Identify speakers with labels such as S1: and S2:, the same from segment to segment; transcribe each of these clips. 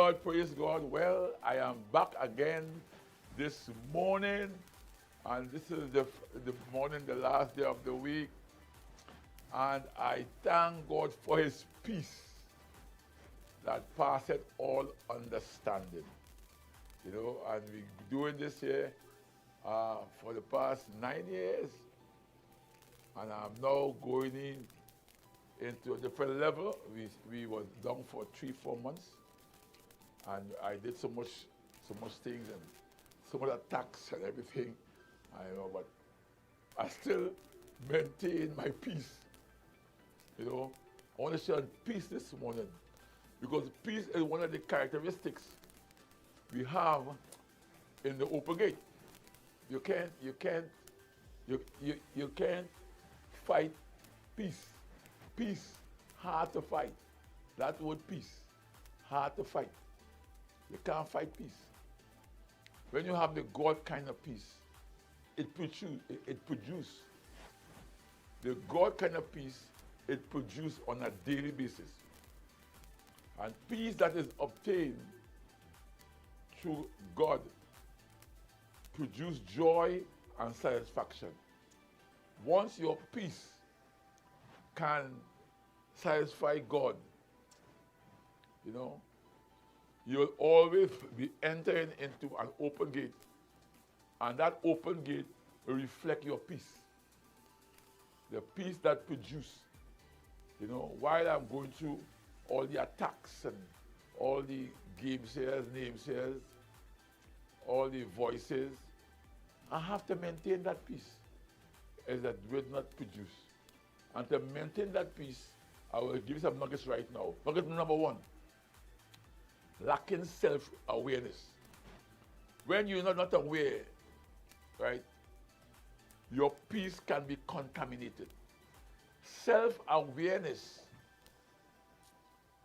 S1: God, praise God. Well, I am back again this morning, and this is the morning, the last day of the week. And I thank God for his peace that passeth all understanding. And we doing this here for the past 9 years, and I'm now going into a different level. We was down for 3-4 months, and I did so much things and so much attacks and everything. I know, but I still maintain my peace. I want to share peace this morning because peace is one of the characteristics we have in the open gate. You can't fight peace. Peace, hard to fight. That word peace, hard to fight. You can't fight peace. When you have the God kind of peace, it produces. The God kind of peace, it produces on a daily basis. And peace that is obtained through God produces joy and satisfaction. Once your peace can satisfy God, you'll always be entering into an open gate, and that open gate will reflect your peace. The peace that produces. While I'm going through all the attacks and all the namesayers, all the voices, I have to maintain that peace as that will not produce. And to maintain that peace, I will give you some nuggets right now. Nugget number 1, lacking self-awareness. When you're not aware, right, your peace can be contaminated. Self-awareness,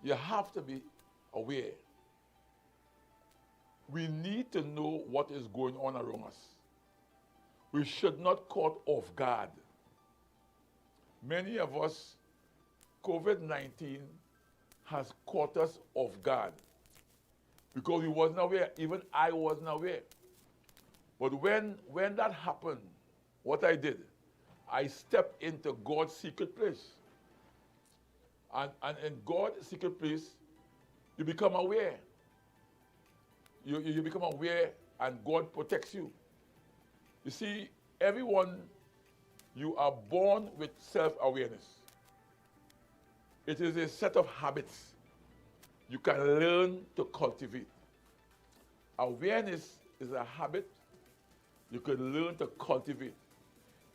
S1: you have to be aware. We need to know what is going on around us. We should not caught off guard. Many of us, COVID-19 has caught us off guard because we wasn't aware. Even I wasn't aware. But when that happened, what I did, I stepped into God's secret place. And in God's secret place, you become aware. You become aware, and God protects you. You see, everyone, you are born with self-awareness. It is a set of habits you can learn to cultivate. Awareness is a habit you can learn to cultivate.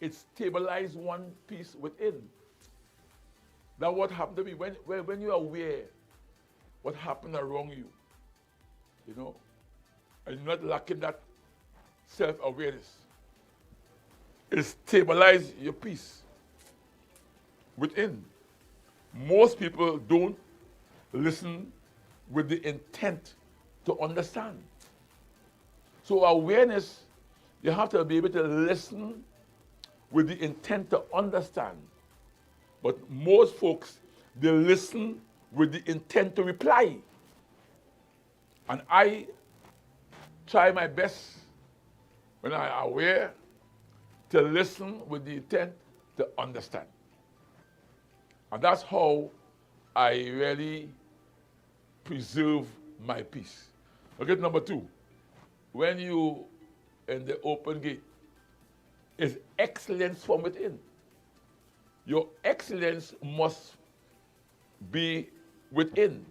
S1: It stabilizes one piece within. Now what happened to me, when you're aware what happened around you, and you're not lacking that self-awareness, it stabilizes your peace within. Most people don't listen with the intent to understand. So awareness, you have to be able to listen with the intent to understand. But most folks, they listen with the intent to reply. And I try my best when I'm aware to listen with the intent to understand. And that's how I really preserve my peace. Okay, number 2, when you in the open gate, is excellence from within. Your excellence must be within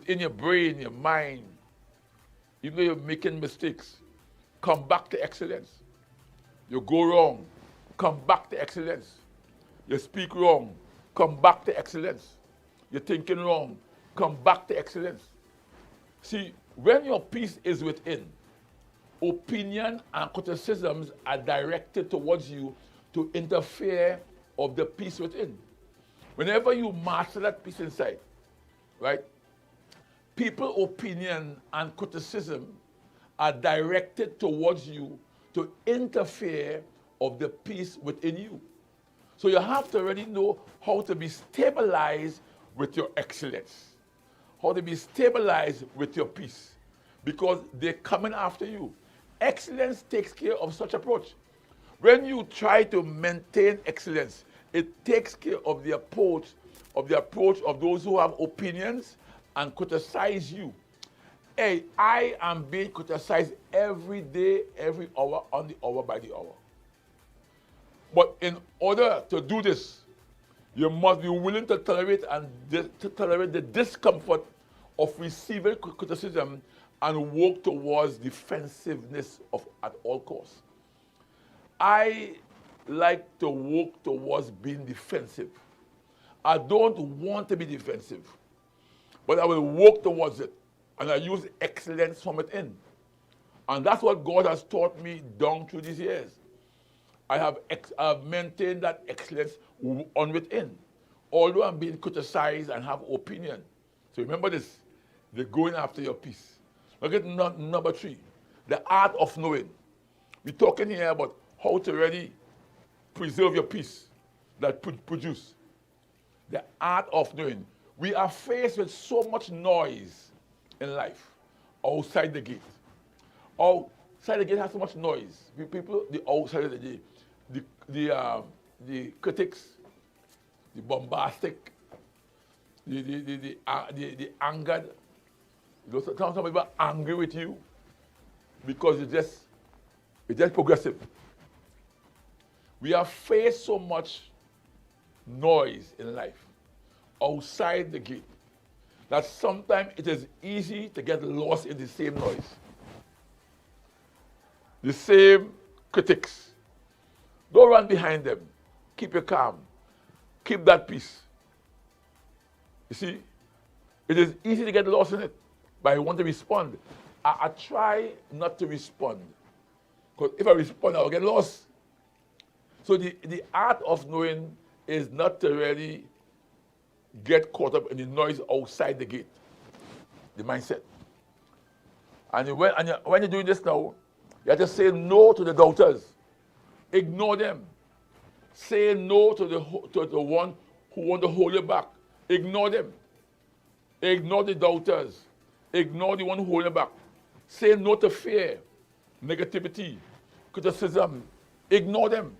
S1: your brain, your mind. Even though you're making mistakes, come back to excellence. You go wrong, come back to excellence. You speak wrong, come back to excellence. You're thinking wrong, come back to excellence. See, when your peace is within, opinion and criticisms are directed towards you to interfere of the peace within. Whenever you master that peace inside, right, people's opinion and criticism are directed towards you to interfere of the peace within you. So you have to already know how to be stabilized with your excellence, how to be stabilized with your peace because they're coming after you. Excellence takes care of such approach. When you try to maintain excellence, it takes care of the approach of those who have opinions and criticize you. Hey, I am being criticized every day, every hour, on the hour by the hour. But in order to do this, you must be willing to tolerate the discomfort of receiving criticism and work towards defensiveness at all costs. I like to work towards being defensive. I don't want to be defensive, but I will work towards it. And I use excellence from within. And that's what God has taught me down through these years. I have maintained that excellence on within. Although I'm being criticized and have opinion. So remember this, they're going after your peace. Look at number 3, the art of knowing. We're talking here about how to really preserve your peace that produce. The art of knowing. We are faced with so much noise in life outside the gate. Outside the gate has so much noise. People, the outside of the gate, the critics, the bombastic, the angered. You know, sometimes some people are angry with you because it's just progressive. We are faced so much noise in life outside the gate that sometimes it is easy to get lost in the same noise. The same critics. Don't run behind them. Keep your calm. Keep that peace. You see, it is easy to get lost in it, but I want to respond. I try not to respond, because if I respond, I'll get lost. So the art of knowing is not to really get caught up in the noise outside the gate, the mindset. And when you're doing this now, you have to say no to the doubters. Ignore them. Say no to the one who want to hold you back. Ignore them. Ignore the doubters. Ignore the one who hold you back. Say no to fear, negativity, criticism. Ignore them.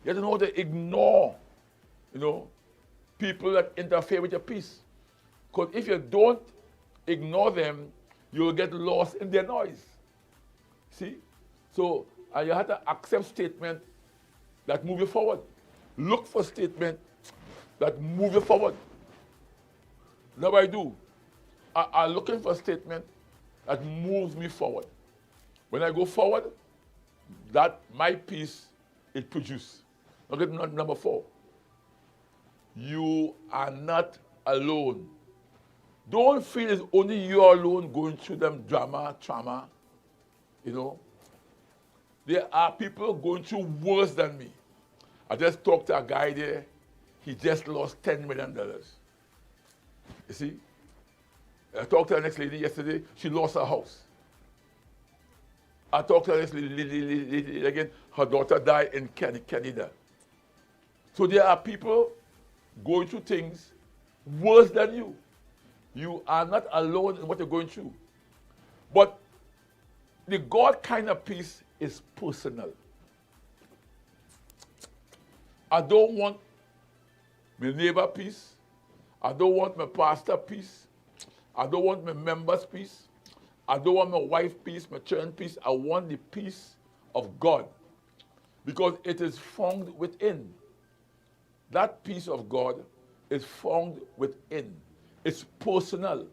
S1: You have to know how to ignore, people that interfere with your peace. Because if you don't ignore them, you'll get lost in their noise. See? So you have to accept statements that move you forward. Look for statements that move you forward. That's what I do. I'm looking for a statement that moves me forward. When I go forward, that my peace is produced. Look at number 4. You are not alone. Don't feel it's only you alone going through them trauma. There are people going through worse than me. I just talked to a guy there. He just lost $10 million. You see? I talked to the next lady yesterday. She lost her house. I talked to the next lady again. Her daughter died in Canada. So there are people going through things worse than you. You are not alone in what you're going through. But the God kind of peace is personal. I don't want my neighbor peace. I don't want my pastor peace. I don't want my members peace. I don't want my wife peace, my children peace. I want the peace of God because it is found within. That peace of God is found within. It's personal.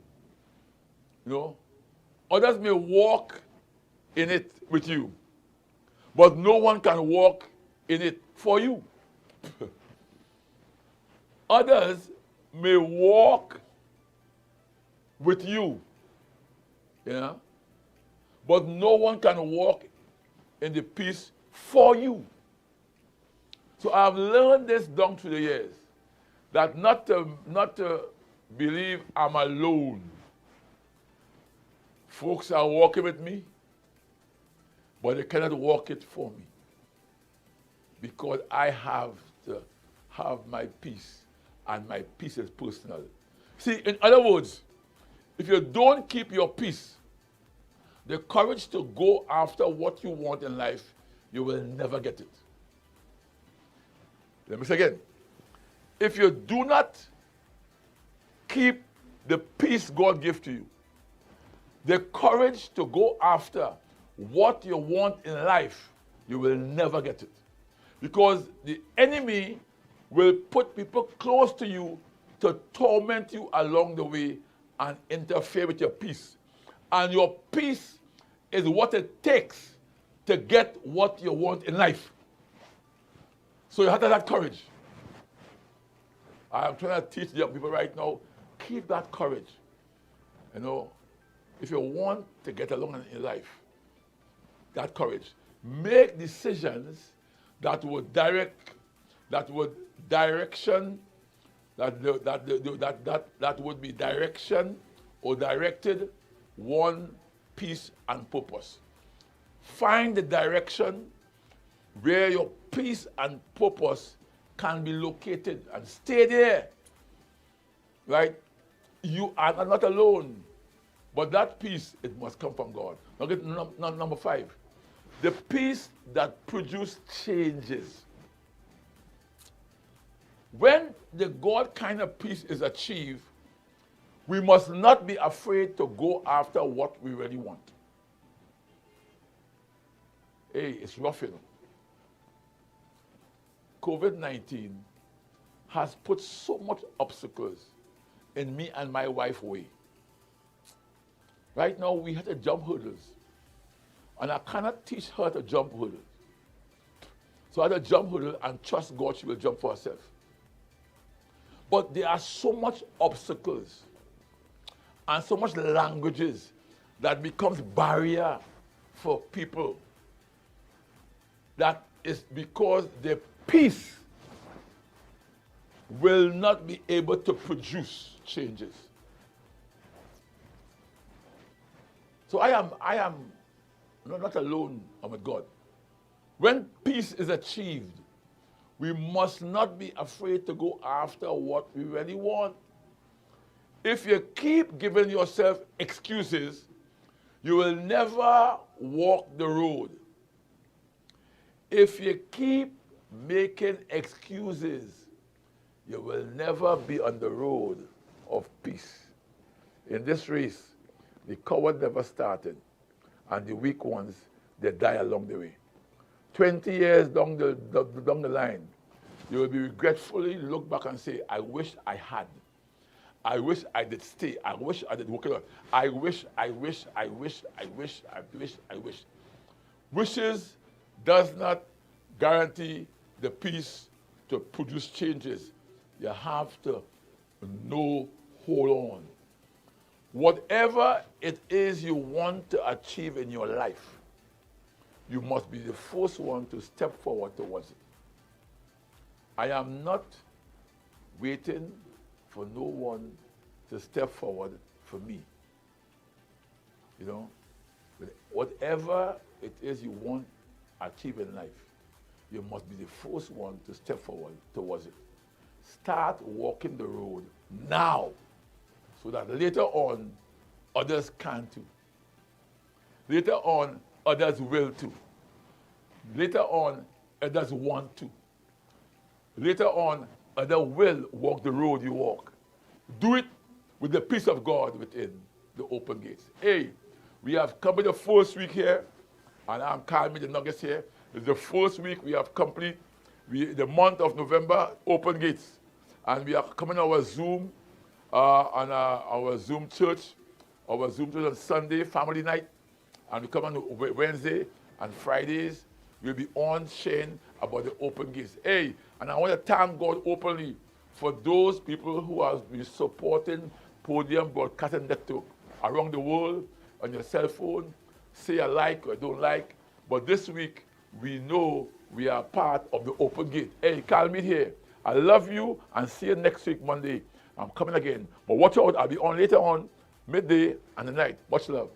S1: Others may walk in it with you, but no one can walk in it for you. Others may walk with you, but no one can walk in the peace for you. So I've learned this down through the years, that not to believe I'm alone. Folks are walking with me, but they cannot walk it for me because I have to have my peace, and my peace is personal. See, in other words, If you don't keep your peace, the courage to go after what you want in life, you will never get it. Let me say again. If you do not keep the peace God gives to you, the courage to go after what you want in life, you will never get it. Because the enemy will put people close to you to torment you along the way and interfere with your peace. And your peace is what it takes to get what you want in life. So you have to have that courage. I'm trying to teach young people right now, keep that courage. You know, if you want to get along in life, that courage. Make decisions that would direct, that would direction, that would be direction or directed one peace and purpose. Find the direction where your peace and purpose can be located and stay there. Right? You are not alone. But that peace, it must come from God. Now get number 5. The peace that produces changes. When the God kind of peace is achieved, we must not be afraid to go after what we really want. Hey, it's rough, you know. COVID-19 has put so much obstacles in me and my wife's way. Right now, we had to jump hurdles. And I cannot teach her to jump hurdles. So I had to jump hurdle and trust God she will jump for herself. But there are so much obstacles and so much languages that becomes barrier for people. That is because their peace will not be able to produce changes. So I am not alone, I'm with God. When peace is achieved, we must not be afraid to go after what we really want. If you keep giving yourself excuses, you will never walk the road. If you keep making excuses, you will never be on the road of peace. In this race, the coward never started, and the weak ones, they die along the way. 20 years down the line, you will be regretfully look back and say, I wish I had. I wish I did stay. I wish I did work it out. I wish. Wishes does not guarantee the peace to produce changes. You have to know, hold on. Whatever it is you want to achieve in your life, you must be the first one to step forward towards it. I am not waiting for no one to step forward for me. You know, whatever it is you want to achieve in life, you must be the first one to step forward towards it. Start walking the road now, so that later on, others can too. Later on, others will too. Later on, others want to. Later on, others will walk the road you walk. Do it with the peace of God within the open gates. Hey, we have come to the first week here, and I'm calming the nuggets here. It's the first week we have complete the month of November, open gates. And we are coming on our Zoom, on our Zoom church on Sunday, family night. And we come on Wednesday and Fridays. We'll be on sharing about the open gates. Hey, and I want to thank God openly for those people who have been supporting Podium Broadcasting Network around the world on your cell phone. Say I like or don't like. But this week, we know we are part of the open gate. Hey, call me here. I love you and see you next week, Monday. I'm coming again. But watch out, I'll be on later on, midday and the night. Much love.